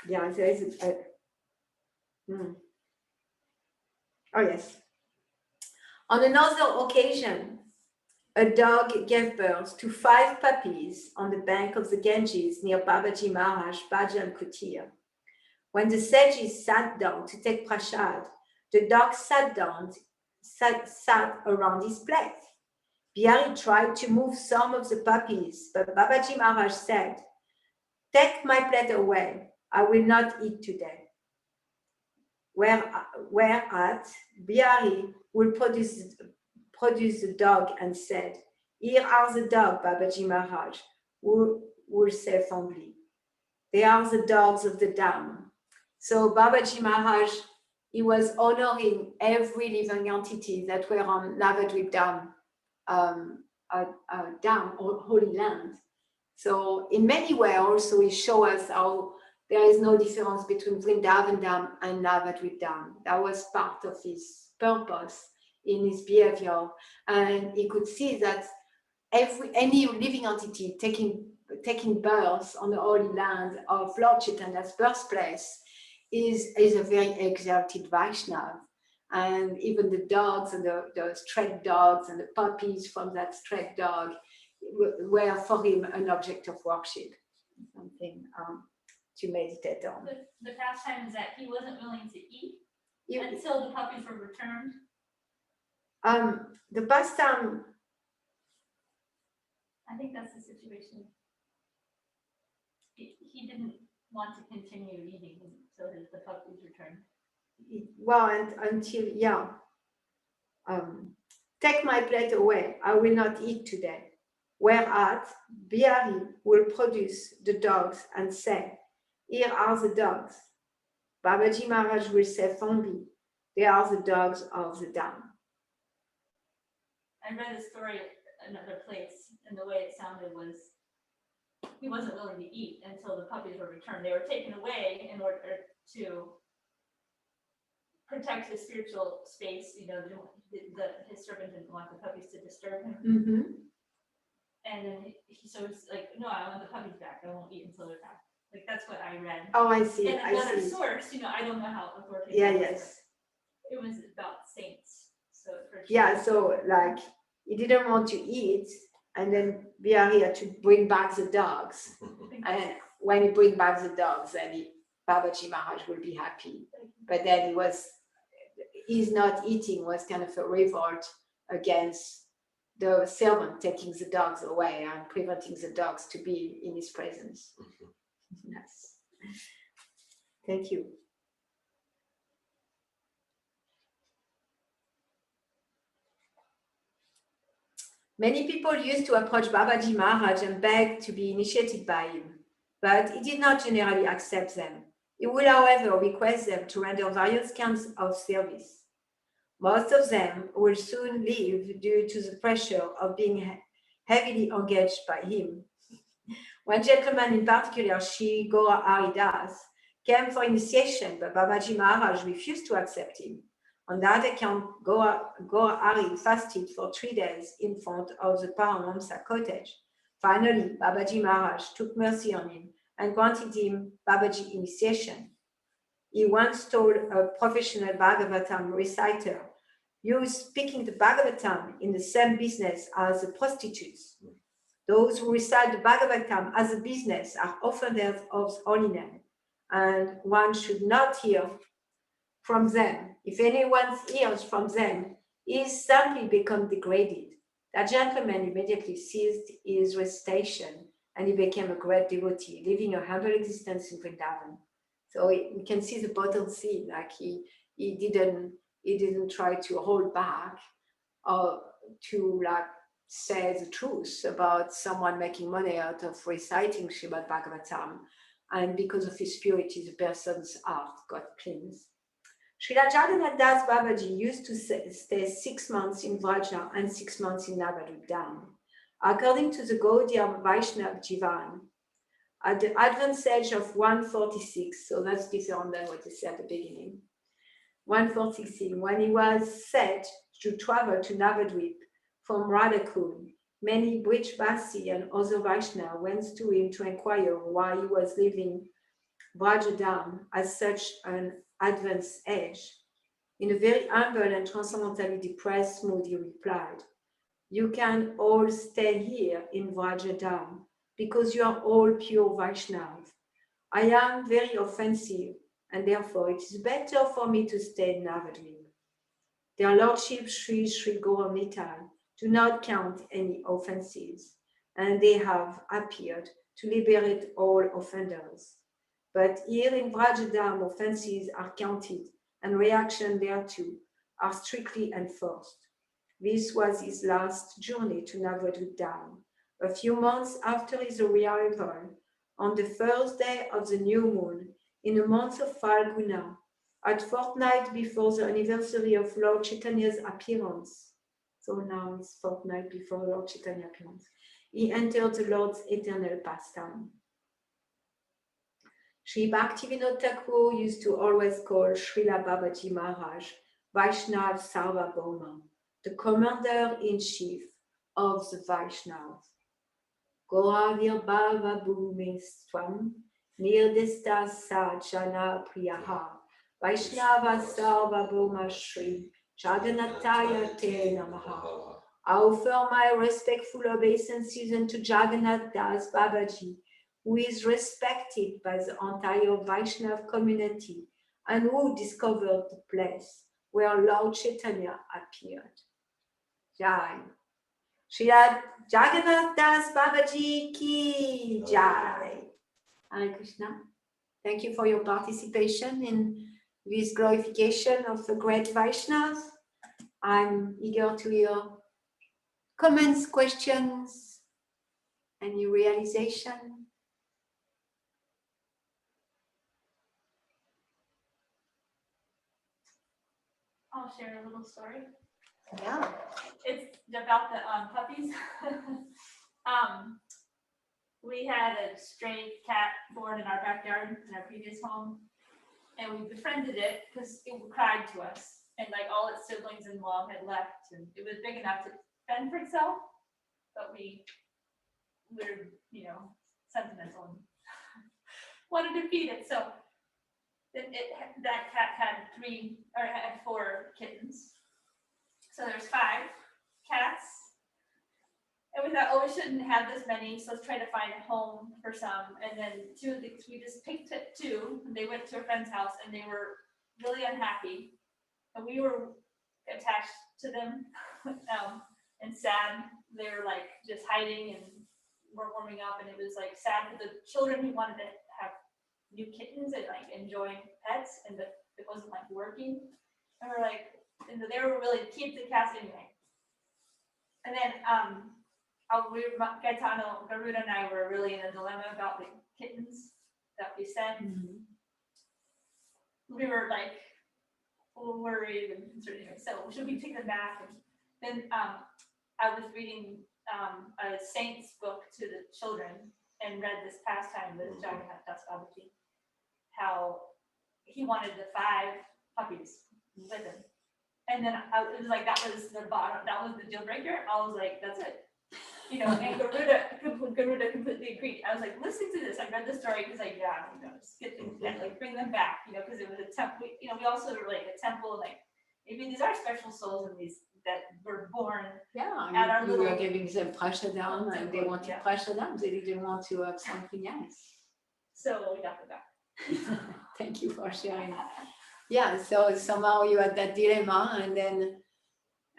Yeah, there is Oh, yes. On another occasion, a dog gave birth to 5 puppies on the bank of the Ganges near Babaji Maharaj Bhajan Kutir. When the sages sat down to take prasad, the dog sat around his plate. Bihari tried to move some of the puppies, but Babaji Maharaj said, "Take my plate away, I will not eat today." Whereat Bihari will produce the dog and said, "Here are the dog, Babaji Maharaj," who will say fondly. "They are the dogs of the dam." So Babaji Maharaj, he was honoring every living entity that were on Navadvip Dam, dam or holy land. So in many ways also he showed us how there is no difference between Vrindavan Dam and Navadvip Dam. That was part of his purpose in his behavior. And he could see that any living entity taking birth on the holy land of Lord Chaitanya's birthplace is a very exalted Vaishnav. And even the dogs and the stray dogs and the puppies from that stray dog were for him an object of worship, something to meditate on. The pastime is that he wasn't willing to eat until the puppies were returned. The pastime, I think that's the situation. He didn't want to continue eating until the puppies returned. well, and until, yeah. Take my plate away, I will not eat today. Whereat Bihari will produce the dogs and say, "Here are the dogs." Babaji Maharaj will say fondly, "They are the dogs of the dam." I read a story another place, and the way it sounded was he wasn't willing to eat until the puppies were returned. They were taken away in order to protect his spiritual space. You know, his servant didn't want the puppies to disturb him. Mm-hmm. And then so it's like, "No, I want the puppies back. I won't eat until they're back." Like that's what I read. Oh, I see. And I another see. source, you know, I don't know how authoritative. Yeah, it was, yes. but it was about saints. So yeah, so like he didn't want to eat, and then Bihari had to bring back the dogs. And when he bring back the dogs, then Babaji Maharaj will be happy. But then he's not eating was kind of a revolt against the servant taking the dogs away and preventing the dogs to be in his presence. Yes. Thank you. Many people used to approach Babaji Maharaj and beg to be initiated by him, but he did not generally accept them. He would, however, request them to render various kinds of service. Most of them will soon leave due to the pressure of being heavily engaged by him. One gentleman in particular, Shri Gaura Haridas, came for initiation, but Babaji Maharaj refused to accept him. On that account, Gaura Hari fasted for 3 days in front of the Paramahamsa cottage. Finally, Babaji Maharaj took mercy on him and granted him Babaji initiation. He once told a professional Bhagavatam reciter, "You speaking the Bhagavatam in the same business as the prostitutes. Those who recite the Bhagavatam as a business are offenders of holy name, and one should not hear from them. If anyone hears from them, he is simply become degraded." That gentleman immediately ceased his recitation and he became a great devotee, living a humble existence in Vrindavan. So we can see the potency, like he didn't try to hold back or to like say the truth about someone making money out of reciting Srimad Bhagavatam. and because of his purity, the person's heart got cleansed. Srila Jagannath Das Babaji used to stay 6 months in Vraja and 6 months in Navadvip Dham. According to the Gaudiya Vaishnav Jivan, at the advanced age of 146, so that's different than what they said at the beginning, 146, when he was said to travel to Navadvip from Radhakund, many Brijvasi and other Vaishnavas went to him to inquire why he was leaving Vrajadam at such an advanced age. In a very humble and transcendentally depressed mood, he replied, "You can all stay here in Vrajadam because you are all pure Vaishnavas. I am very offensive, and therefore it is better for me to stay in Navadvip." Their Lordship Sri Sri Gauramital do not count any offenses, and they have appeared to liberate all offenders. But here in Vrajadam, offenses are counted and reaction thereto are strictly enforced. This was his last journey to Navadvip Dham. A few months after his arrival, on the first day of the new moon, in the month of Falguna, at fortnight before the anniversary of Lord Chaitanya's appearance, so now it's fortnight before Lord Chaitanya's appearance, he entered the Lord's eternal pastime. Sri Bhaktivinoda Thakur used to always call Srila Babaji Maharaj Vaishnav Sarvabhauma, the commander-in-chief of the Vaishnavas. Goravir Bhava Bhume Swam Nirdista Sajana Priyaha Vaishnava Sarvabhauma Shri Jagannathaya Te Namaha. I offer my respectful obeisances unto Jagannath Das Babaji, who is respected by the entire Vaishnav community and who discovered the place where Lord Chaitanya appeared. Jai. Srila Jagannath Das Babaji ki Jai. Hare Krishna. Thank you for your participation in this glorification of the great Vaishnavas. I'm eager to hear comments, questions, any realization. I'll share a little story. Yeah. It's about the puppies. We had a stray cat born in our backyard in our previous home, and we befriended it because it cried to us, and like all its siblings and mom had left, and it was big enough to fend for itself, but we were, sentimental and wanted to feed it. So then that cat had 4 kittens. So there's 5 cats. And we thought, we shouldn't have this many, so let's try to find a home for some. And then we just picked 2, and they went to a friend's house, and they were really unhappy. And we were attached to them and sad. They were like just hiding and weren't warming up, and it was like sad for the children who wanted to have new kittens and like enjoying pets, and that it wasn't like working. And we're like, and they were really keep the cats anyway. And then Gaetano, Garuda, and I were really in a dilemma about the kittens that we sent. Mm-hmm. We were like a little worried and concerned. Anyway, so should we take them back? And then I was reading a saint's book to the children and read this pastime with Jagannatha Das Babaji, how he wanted the 5 puppies with him. And then it was like, that was the bottom, that was the deal breaker. I was like, that's it. And Garuda completely agreed. I was like, listen to this. I read the story because just get them, bring them back, because it was a temple. We also were like a temple, like, maybe these are special souls in these that were born. Yeah, at our we were giving them prashadam, and they wanted prashadam. They didn't want to have something else. So we got them back. Thank you for sharing. Yeah, so somehow you had that dilemma,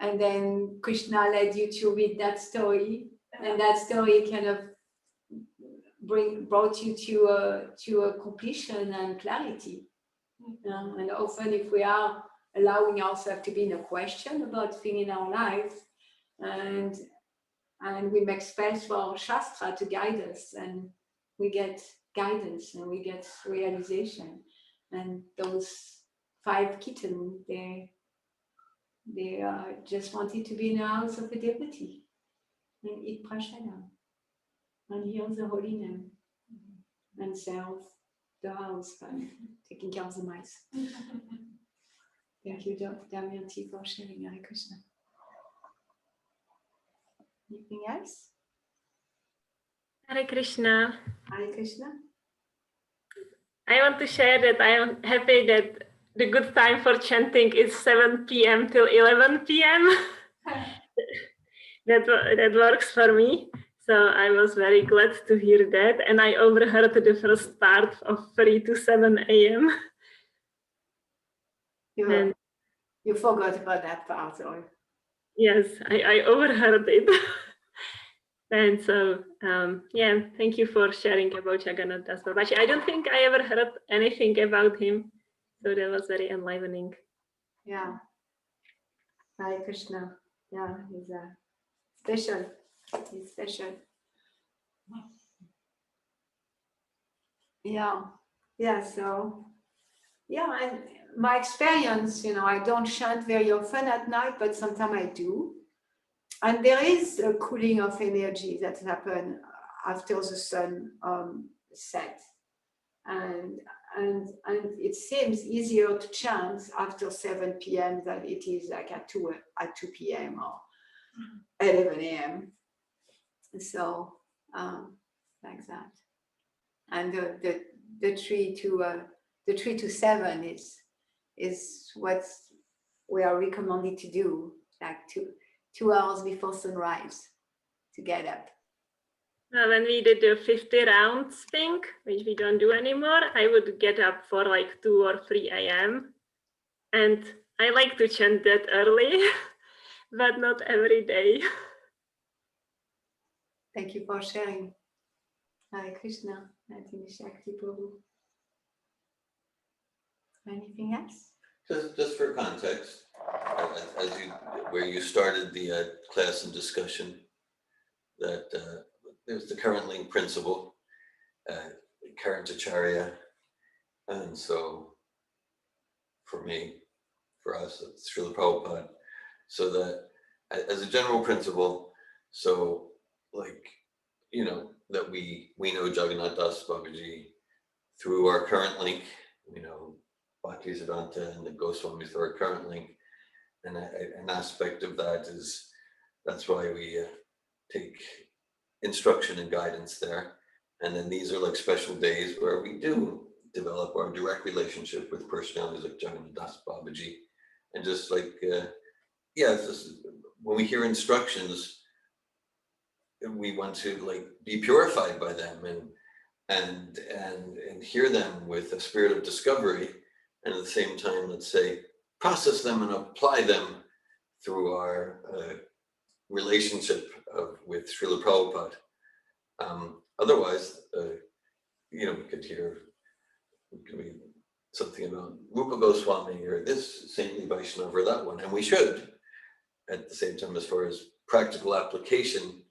and then Krishna led you to read that story, and that story kind of brought you to a completion and clarity. And often, if we are allowing ourselves to be in a question about things in our life, and we make space for Shastra to guide us, and we get guidance and we get realization. And those 5 kittens, they just wanted to be in the house of a devotee and eat prashadam and hear the holy name and serve the house and taking care of the mice. Thank you, Damayanti, for sharing. Hare Krishna. Anything else? Hare Krishna. Hare Krishna. I want to share that I am happy that the good time for chanting is 7 p.m. till 11 p.m. that works for me. So I was very glad to hear that. And I overheard the first part of 3 to 7 a.m. You forgot about that part, or? Yes, I overheard it. And so, yeah, thank you for sharing about Jagannatha Babaji. I don't think I ever heard anything about him. So that was very enlivening. Yeah. Hare Krishna. Yeah, he's special. He's special. Yeah. Yeah, so, yeah, and my experience, I don't chant very often at night, but sometimes I do. And there is a cooling of energy that happens after the sun sets. And it seems easier to chant after 7 p.m. than it is like at 2 p.m. or 11 a.m. So like that. And the 3 to 7 is what we are recommended to do, like 2 hours before sunrise to get up. When we did the 50 rounds thing, which we don't do anymore, I would get up for like 2 or 3 a.m. And I like to chant that early, but not every day. Thank you for sharing. Hare Krishna. Shakti Prabhu. Anything else? Just for context, where you started the class and discussion, that there's the current link principle, current acharya, and so for me, for us, it's Srila Prabhupada. So that as a general principle, so like, that we know Jagannatha Babaji through our current link, we know Bhakti Siddhanta and the Goswamis through our current link. And an aspect of that is, that's why we take instruction and guidance there. And then these are like special days where we do develop our direct relationship with personalities like Jagannatha Babaji. And just like, when we hear instructions, we want to like be purified by them and hear them with a spirit of discovery, and at the same time, let's say, process them and apply them through our relationship with Srila Prabhupada. Otherwise, we could read something about Rupa Goswami or this saintly Vaishnava or that one, and we should. At the same time, as far as practical application,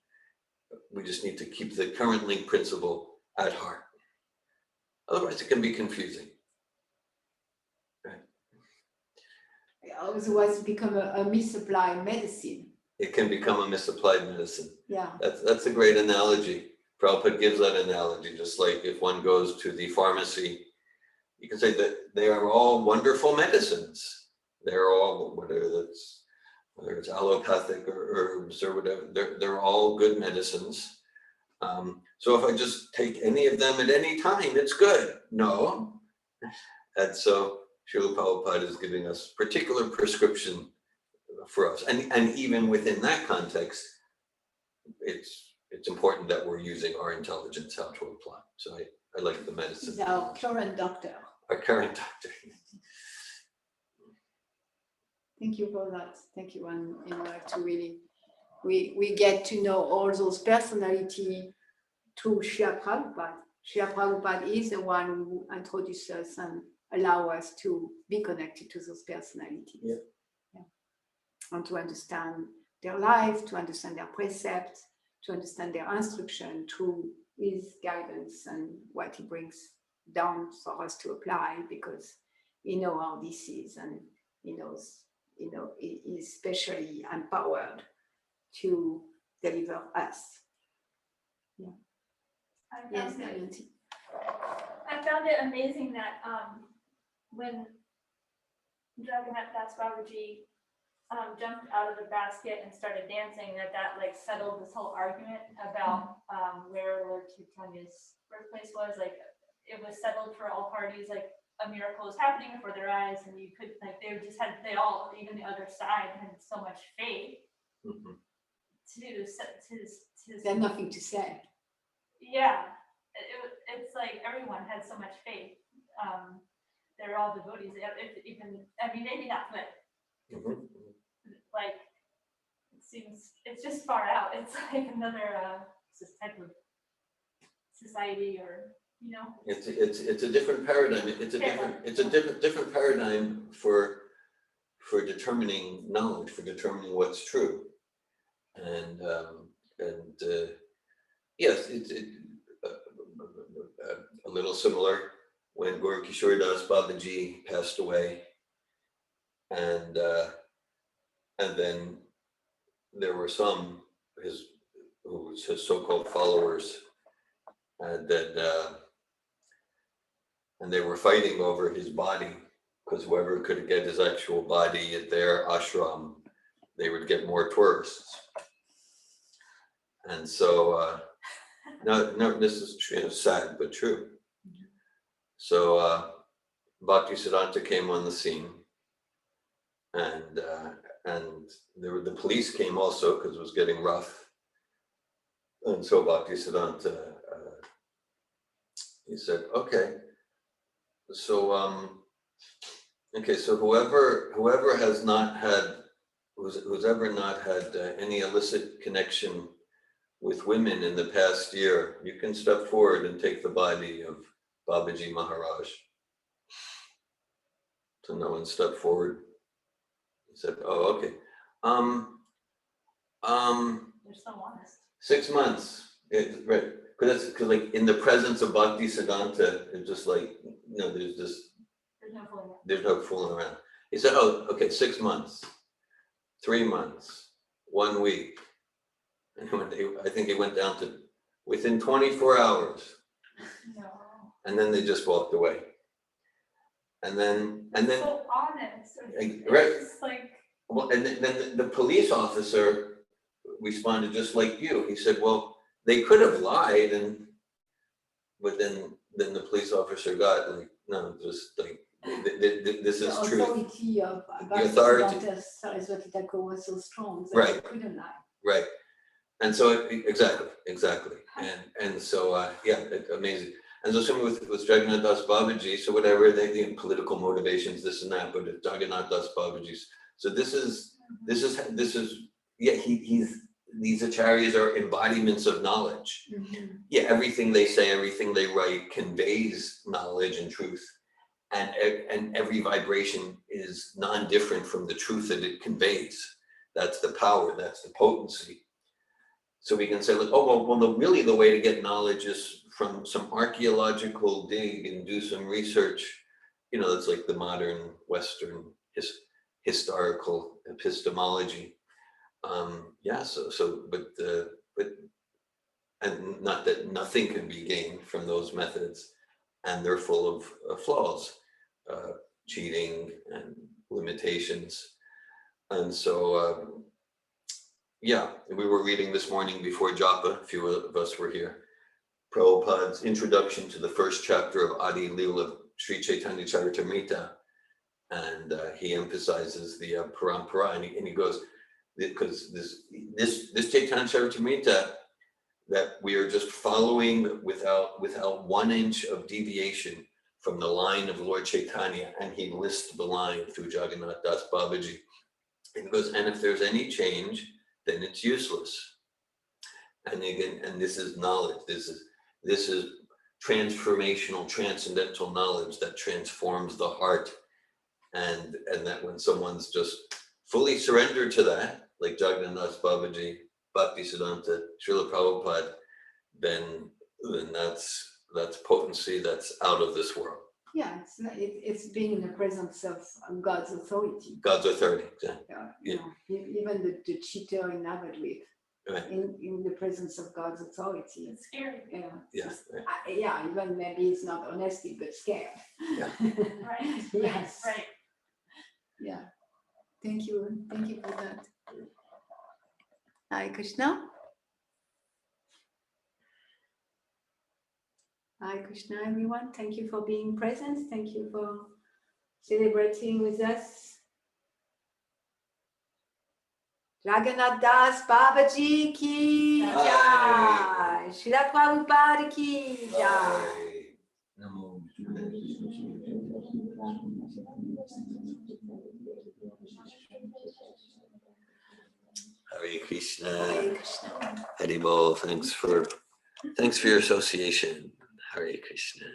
we just need to keep the current link principle at heart. Otherwise, it can be confusing. Right? Otherwise, become a misapplied medicine. It can become a misapplied medicine. Yeah. That's a great analogy. Prabhupada gives that analogy, just like if one goes to the pharmacy, you can say that they are all wonderful medicines. They're all, whether it's allopathic or herbs or whatever, they're all good medicines. So if I just take any of them at any time, it's good. No. And so Srila Prabhupada is giving us particular prescription for us. And even within that context, it's important that we're using our intelligence how to apply. So I like the medicine. He's our current doctor. Our current doctor. Thank you for that. Thank you. And to really, we get to know all those personalities through Srila Prabhupada. Srila Prabhupada is the one who introduces us and allow us to be connected to those personalities. Yeah. And to understand their life, to understand their precepts, to understand their instruction through his guidance and what he brings down for us to apply, because he knows how this is, and he knows, he is specially empowered to deliver us. Yeah. Yes, Nancy. I found it amazing that when Jagannatha Babaji jumped out of the basket and started dancing, that like settled this whole argument about where Lord Chaitanya's birthplace was. Like, it was settled for all parties, like a miracle was happening before their eyes, and you could, like, they all, even the other side, had so much faith to There's nothing to say. Yeah, it's like everyone had so much faith. They're all devotees. Even, I mean, maybe not, but like, it seems it's just far out. It's like another this type of society, or It's a different paradigm. It's a different paradigm for determining knowledge, for determining what's true, and yes, it's a little similar when Guru Kishore Das Babaji passed away, and then there were some his so-called followers that and they were fighting over his body, because whoever could get his actual body at their ashram, they would get more tourists. And so no, this is sad but true. So Bhaktisiddhanta came on the scene, and the police came also, because it was getting rough. And so Bhaktisiddhanta, he said, okay, so so whoever has not had, who's ever not had any illicit connection with women in the past year, you can step forward and take the body of Babaji Maharaj. So no one stepped forward. He said, oh, okay. You're so honest. 6 months, right? Because like in the presence of Bhaktisiddhanta, it's just like, there's no fooling around. He said, oh, okay, 6 months, 3 months, 1 week. And I think he went down to within 24 hours. No. And then they just walked away. And then so honest. Right. It's like, well, and then the police officer responded just like you. He said, well, they could have lied, but then the police officer got like, no, just like, this is true. The authority of Saraswati was so strong that right. They couldn't lie. Right. And so exactly. And so yeah, amazing. And so similar with Jagannatha Das Babaji, so whatever they political motivations, this and that, but it's Jagannatha Das Babaji's. So this is yeah, these acharyas are embodiments of knowledge. Yeah, everything they say, everything they write conveys knowledge and truth. And every vibration is non-different from the truth that it conveys. That's the power, that's the potency. So we can say, like, oh, well, really the way to get knowledge is from some archaeological dig and do some research. That's like the modern Western historical epistemology. Yeah, but and not that nothing can be gained from those methods, and they're full of flaws, cheating and limitations. And so yeah, we were reading this morning before japa, a few of us were here, Prabhupada's introduction to the first chapter of Adi Leela of Sri Chaitanya Charitamrita, and he emphasizes the parampara, and he goes, because this Chaitanya Charitamrita that we are just following without 1 inch of deviation from the line of Lord Chaitanya, and he lists the line through Jagannatha Das Babaji. And he goes, and if there's any change, then it's useless. And again, and this is knowledge. This is transformational, transcendental knowledge that transforms the heart. And that when someone's just fully surrendered to that, like Jagannatha Das Babaji, Bhaktisiddhanta, Srila Prabhupada, then then that's potency that's out of this world. Yeah, it's being in the presence of God's authority. God's authority, exactly. You know, even the cheater in Navadvip, Right. in the presence of God's authority. It's scary. Yeah, Yeah, right. yeah, even maybe it's not honesty, but scared. Yeah. Right. Yes. Right. Yeah. Thank you for that. Hare Krishna. Hare Krishna, everyone. Thank you for being present. Thank you for celebrating with us. Jagannatha Das Babaji ki jai. Srila Prabhupada ki jai. Namo. Hare Krishna. Hare Krishna. Haribol, thanks for your association. Hare Krishna.